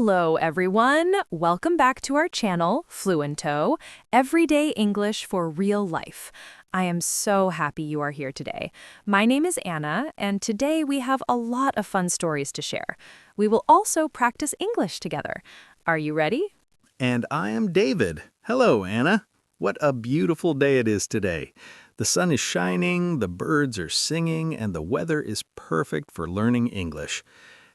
Hello, everyone. Welcome back to our channel, Fluentto, Everyday English for Real Life. I am so happy you are here today. My name is Anna, and today we have a lot of fun stories to share. We will also practice English together. Are you ready? And I am David. Hello, Anna. What a beautiful day it is today. The sun is shining, the birds are singing, and the weather is perfect for learning English.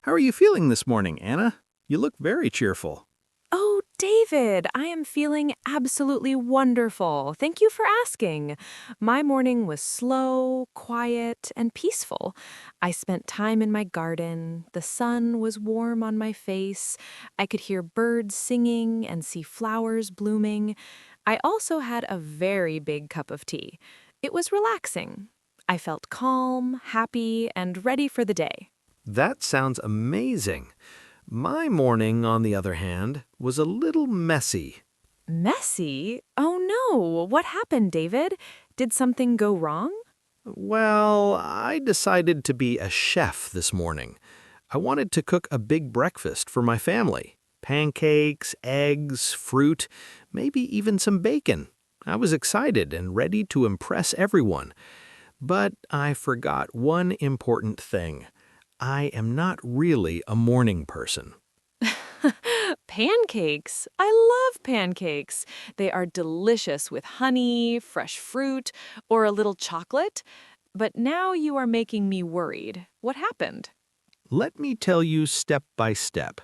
How are you feeling this morning, Anna? You look very cheerful. Oh, David, I am feeling absolutely wonderful. Thank you for asking. My morning was slow, quiet, and peaceful. I spent time in my garden. The sun was warm on my face. I could hear birds singing and see flowers blooming. I also had a very big cup of tea. It was relaxing. I felt calm, happy, and ready for the day. That sounds amazing. My morning, on the other hand, was a little messy. Messy? Oh no, what happened, David? Did something go wrong? Well, I decided to be a chef this morning. I wanted to cook a big breakfast for my family. Pancakes, eggs, fruit, maybe even some bacon. I was excited and ready to impress everyone. But I forgot one important thing. I am not really a morning person. Pancakes. I love pancakes. They are delicious with honey, fresh fruit, or a little chocolate. But now you are making me worried. What happened? Let me tell you step by step.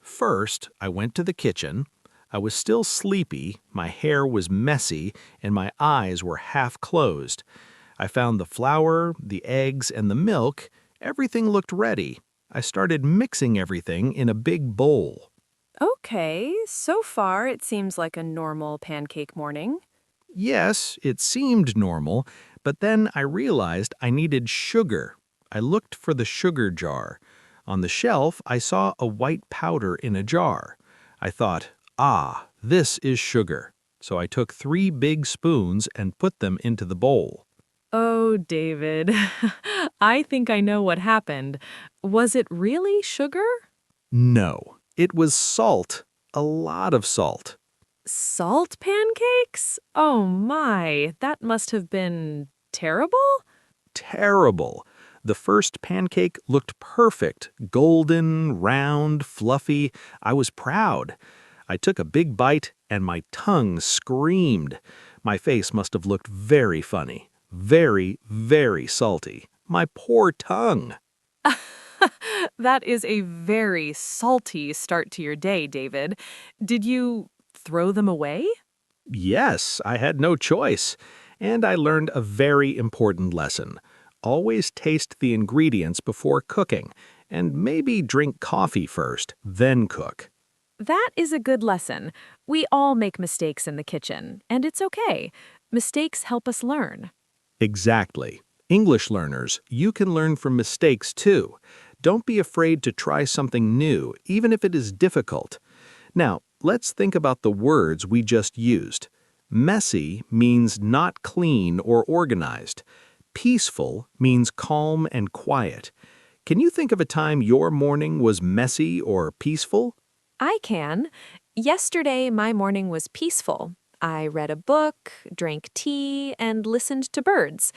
First, I went to the kitchen. I was still sleepy, my hair was messy, and my eyes were half closed. I found the flour, the eggs, and the milk. Everything looked ready. I started mixing everything in a big bowl. Okay, so far it seems like a normal pancake morning. Yes, it seemed normal, but then I realized I needed sugar. I looked for the sugar jar. On the shelf, I saw a white powder in a jar. I thought, this is sugar. So I took 3 big spoons and put them into the bowl. Oh, David, I think I know what happened. Was it really sugar? No, it was salt. A lot of salt. Salt pancakes? Oh my, that must have been terrible? Terrible. The first pancake looked perfect, golden, round, fluffy. I was proud. I took a big bite and my tongue screamed. My face must have looked very funny. Very, very salty. My poor tongue. That is a very salty start to your day, David. Did you throw them away? Yes, I had no choice. And I learned a very important lesson. Always taste the ingredients before cooking, and maybe drink coffee first, then cook. That is a good lesson. We all make mistakes in the kitchen, and it's okay. Mistakes help us learn. Exactly. English learners, you can learn from mistakes too. Don't be afraid to try something new, even if it is difficult. Now, let's think about the words we just used. Messy means not clean or organized. Peaceful means calm and quiet. Can you think of a time your morning was messy or peaceful? I can. Yesterday, my morning was peaceful. I read a book, drank tea, and listened to birds.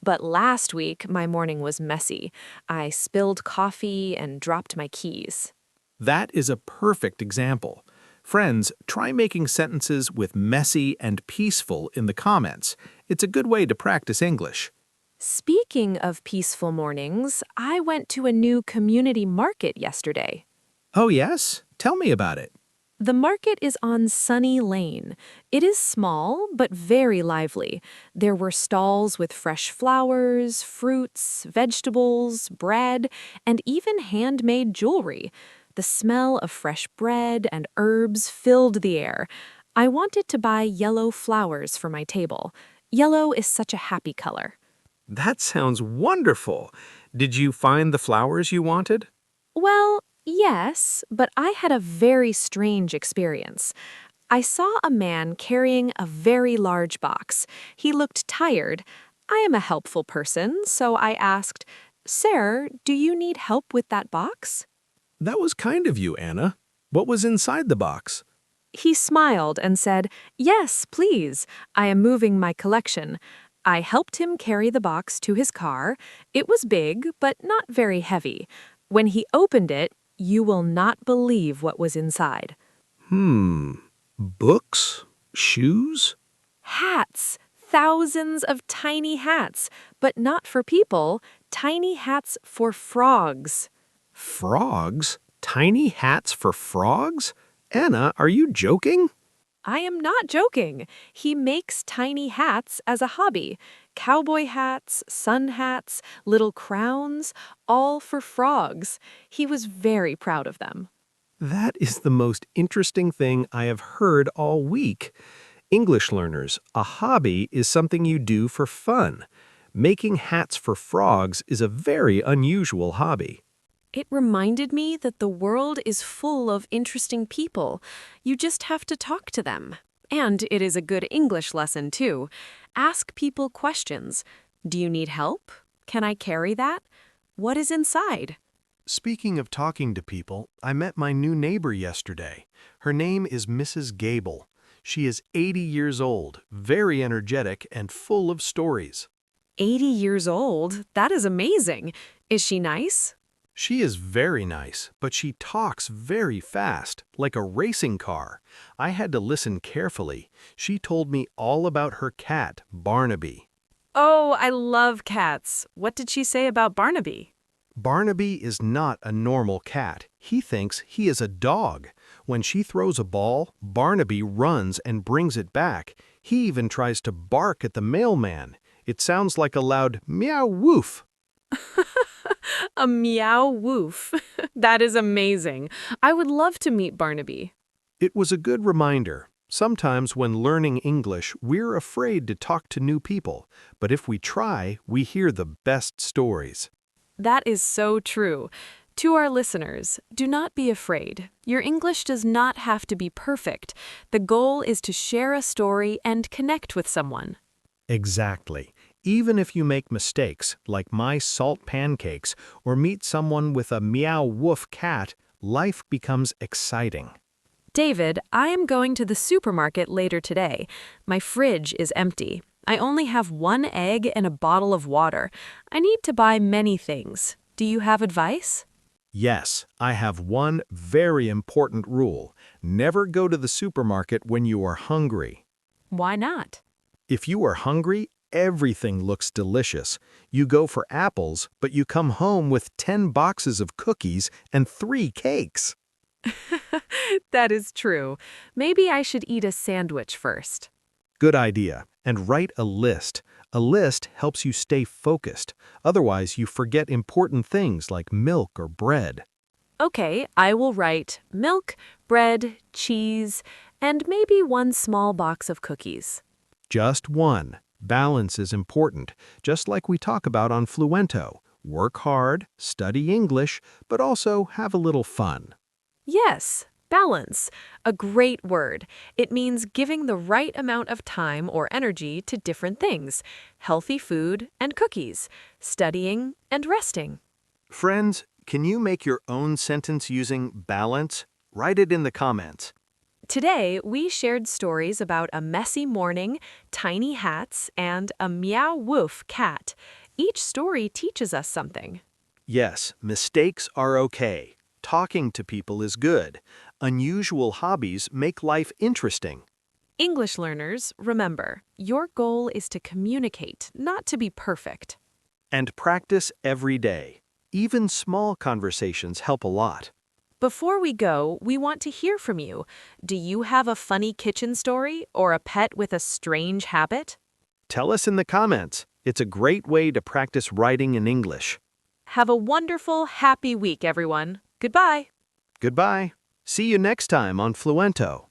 But last week, my morning was messy. I spilled coffee and dropped my keys. That is a perfect example. Friends, try making sentences with messy and peaceful in the comments. It's a good way to practice English. Speaking of peaceful mornings, I went to a new community market yesterday. Oh, yes? Tell me about it. The market is on Sunny Lane. It is small, but very lively. There were stalls with fresh flowers, fruits, vegetables, bread, and even handmade jewelry. The smell of fresh bread and herbs filled the air. I wanted to buy yellow flowers for my table. Yellow is such a happy color. That sounds wonderful. Did you find the flowers you wanted? Well, yes, but I had a very strange experience. I saw a man carrying a very large box. He looked tired. I am a helpful person, so I asked, "Sir, do you need help with that box?" That was kind of you, Anna. What was inside the box? He smiled and said, "Yes, please. I am moving my collection." I helped him carry the box to his car. It was big, but not very heavy. When he opened it, you will not believe what was inside. Books? Shoes? Hats! Thousands of tiny hats, but not for people, tiny hats for frogs. Frogs? Tiny hats for frogs? Anna, are you joking? I am not joking. He makes tiny hats as a hobby. Cowboy hats, sun hats, little crowns, all for frogs. He was very proud of them. That is the most interesting thing I have heard all week. English learners, a hobby is something you do for fun. Making hats for frogs is a very unusual hobby. It reminded me that the world is full of interesting people. You just have to talk to them. And it is a good English lesson, too. Ask people questions. Do you need help? Can I carry that? What is inside? Speaking of talking to people, I met my new neighbor yesterday. Her name is Mrs. Gable. She is 80 years old, very energetic, and full of stories. 80 years old? That is amazing. Is she nice? She is very nice, but she talks very fast, like a racing car. I had to listen carefully. She told me all about her cat, Barnaby. Oh, I love cats. What did she say about Barnaby? Barnaby is not a normal cat. He thinks he is a dog. When she throws a ball, Barnaby runs and brings it back. He even tries to bark at the mailman. It sounds like a loud meow woof. A meow woof. That is amazing. I would love to meet Barnaby. It was a good reminder. Sometimes when learning English, we're afraid to talk to new people, but if we try, we hear the best stories. That is so true. To our listeners, do not be afraid. Your English does not have to be perfect. The goal is to share a story and connect with someone. Exactly. Even if you make mistakes, like my salt pancakes, or meet someone with a meow woof cat, life becomes exciting. David, I am going to the supermarket later today. My fridge is empty. I only have one egg and a bottle of water. I need to buy many things. Do you have advice? Yes, I have one very important rule. Never go to the supermarket when you are hungry. Why not? If you are hungry, everything looks delicious. You go for apples, but you come home with 10 boxes of cookies and 3 cakes. That is true. Maybe I should eat a sandwich first. Good idea. And write a list. A list helps you stay focused. Otherwise, you forget important things like milk or bread. Okay, I will write milk, bread, cheese, and maybe one small box of cookies. Just one. Balance is important, just like we talk about on Fluento. Work hard, study English, but also have a little fun. Yes, balance. A great word. It means giving the right amount of time or energy to different things. Healthy food and cookies. Studying and resting. Friends, can you make your own sentence using balance? Write it in the comments. Today, we shared stories about a messy morning, tiny hats, and a meow woof cat. Each story teaches us something. Yes, mistakes are okay. Talking to people is good. Unusual hobbies make life interesting. English learners, remember, your goal is to communicate, not to be perfect. And practice every day. Even small conversations help a lot. Before we go, we want to hear from you. Do you have a funny kitchen story or a pet with a strange habit? Tell us in the comments. It's a great way to practice writing in English. Have a wonderful, happy week, everyone. Goodbye. Goodbye. See you next time on Fluento.